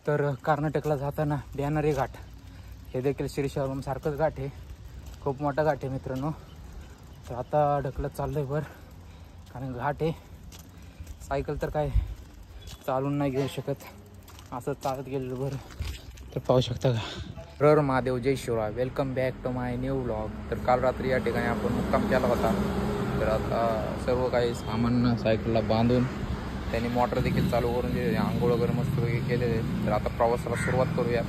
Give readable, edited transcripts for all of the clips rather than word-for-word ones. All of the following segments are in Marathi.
तर कर्नाटकला जाताना बॅनरी घाट हे देखील शिरशावरून सारखंच घाट आहे, खूप मोठा घाट आहे मित्रांनो. तर आता ढकलत चाललं आहे बरं, कारण घाट आहे. सायकल तर काय चालून नाही घेऊ शकत, असं चालत गेलेलं बरं. तर पाहू शकता का. रर महादेव, जय Shivrai, welcome back to my new vlog. तर काल रात्री या ठिकाणी आपण मुक्काम केला होता. तर आता सर्व काही सामान सायकलला बांधून त्यांनी मोटर देखील चालू करून दिले, आंघोळ वगैरे मस्त केलेले. तर आता प्रवासाला सुरुवात करूयात,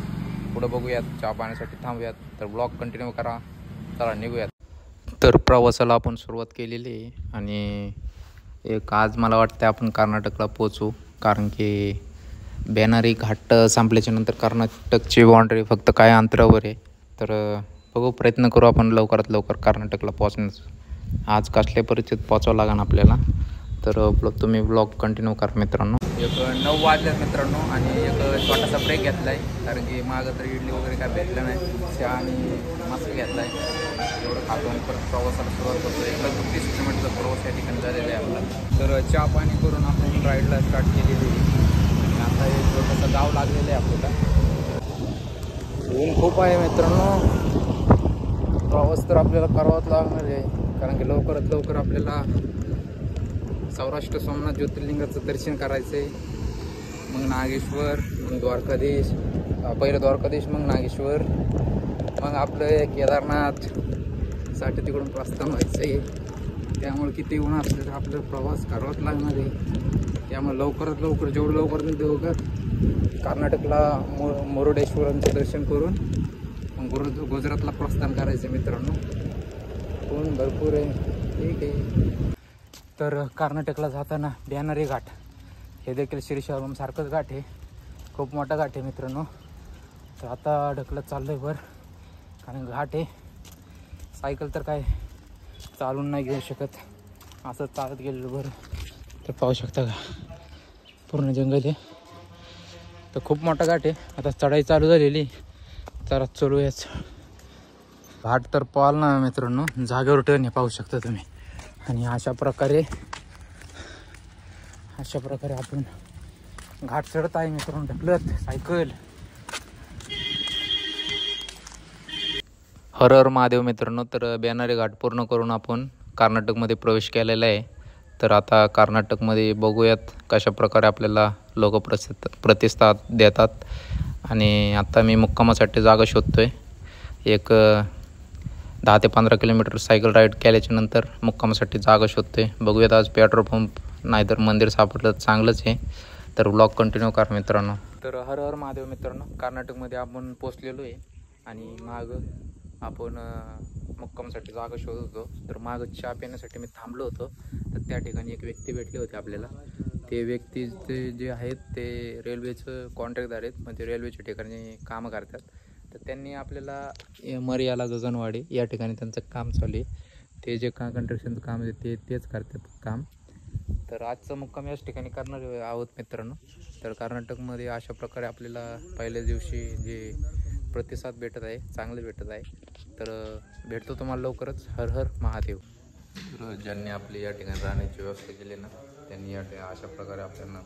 पुढं बघूयात, चहा पाण्यासाठी थांबूयात. तर ब्लॉग कंटिन्यू करा, चला निघूयात. तर प्रवासाला आपण सुरुवात केलेली आहे आणि एक आज मला वाटतं आपण कर्नाटकला पोचू, कारण की बॅनरी घाट संपल्याच्या नंतर कर्नाटकची बाउंड्री फक्त काय अंतरावर आहे. तर बघू, प्रयत्न करू आपण लवकरात लवकर कर्नाटकला पोचण्याचं. आज कसल्या परिस्थितीत पोचावं लागेल आपल्याला. तर तुम्ही ब्लॉग कंटिन्यू करा मित्रांनो. एक 9 वाजल्यात मित्रांनो आणि एक छोटासा ब्रेक घेतला आहे, कारण की मागं तर इडली वगैरे काय भेटलं नाही. चहा आणि मस्त घेतला आहे, एवढं खातो आणि परत प्रवासाला सुरुवात करतो. 130 किलोमीटरचा प्रवास या ठिकाणी झालेला आहे आपला. तर चहा पाणी करून आपण राईडला स्टार्ट केलेली आहे. आता एक छोटंसं गाव लागलेलं आहे आपल्याला. ऊन खूप आहे मित्रांनो, प्रवास तर आपल्याला करावाच लागणार आहे, कारण की लवकरात लवकर आपल्याला सौराष्ट्र सोमनाथ ज्योतिर्लिंगाचं दर्शन करायचं आहे. मग नागेश्वर, मग द्वारकाधीश, पहिलं द्वारकाधीश, मग नागेश्वर, मग आपलं केदारनाथसाठी तिकडून प्रस्थान व्हायचं आहे. त्यामुळे किती ऊन असलं तर आपल्याला प्रवास करावाच लागणार आहे. त्यामुळे लवकरात लवकर, जेवढं लवकर मी तेवढं कर्नाटकला मुरुडेश्वरांचं दर्शन करून मग गुजरातला प्रस्थान करायचं मित्रांनो. ऊन भरपूर आहे, ठीक आहे. तर कर्नाटकला जाताना बॅनरी घाट हे देखील शिरशावरून सारखंच घाट आहे, खूप मोठा घाट आहे मित्रांनो. तर आता ढकलत चाललं आहे बरं, कारण घाट आहे. सायकल तर काय चालून नाही घेऊ शकत, असं चालत गेलेलं बरं. तर पाहू शकता का, पूर्ण जंगल आहे. तर खूप मोठा घाट आहे. आता चढाई चालू झालेली, तर चढूयाच. घाट तर पाहाल ना मित्रांनो, जागेवर टर्न हे पाहू शकता तुम्ही. आणि अशा प्रकारे आपण घाट चढत आहे मित्रांनो, ढकलत सायकल. हर हर महादेव मित्रांनो. तर बॅनरी घाट पूर्ण करून आपण कर्नाटकमध्ये प्रवेश केलेला आहे. तर आता कर्नाटकमध्ये बघूयात कशा प्रकारे आपल्याला लोक प्रतिसाद देतात. आणि आता मी मुक्कामासाठी जागा शोधतो आहे. एक 10 ते 15 किलोमीटर सायकल राईड केल्याच्या नंतर मुक्कामासाठी जागा शोधतो आहे. बघूयात, आज पेट्रोल पंप नाहीतर मंदिर सापडलं चांगलंच आहे. तर ब्लॉग कंटिन्यू करा मित्रांनो. तर हर हर महादेव मित्रांनो, कर्नाटकमध्ये आपण पोचलेलो आहे आणि माग आपण मुक्कामासाठी जागा शोधत होतो. तर मागं चहा पिण्यासाठी मी थांबलो होतो. तर त्या ठिकाणी एक व्यक्ती भेटले होते आपल्याला. ते व्यक्ती जे आहेत ते रेल्वेचं कॉन्ट्रॅक्टदार आहेत, म्हणजे रेल्वेच्या ठिकाणी कामं करतात. तर त्यांनी आपल्याला मर्याला गगनवाडी या ठिकाणी त्यांचं काम चालू आहे. ते जे कन्स्ट्रक्शनचं काम आहे तेच करतात काम. तर आजचं मुक्काम याच ठिकाणी करणार आहोत मित्रांनो. तर कर्नाटकमध्ये अशा प्रकारे आपल्याला पहिल्या दिवशी जे प्रतिसाद भेटत आहे, चांगले भेटत आहे. तर भेटतो तुम्हाला लवकरच. हर हर महादेव. तर ज्यांनी आपली या ठिकाणी राहण्याची व्यवस्था केली ना, त्यांनी या ठिकाणी अशा प्रकारे आपल्याला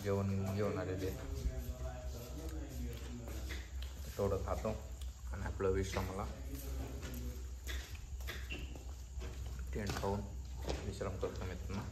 जेवण घेऊन आलेले आहेत. थोडं खातो आणि आपलं विश्रामाला टेंट खाऊन विश्राम करतो मित्रांनो.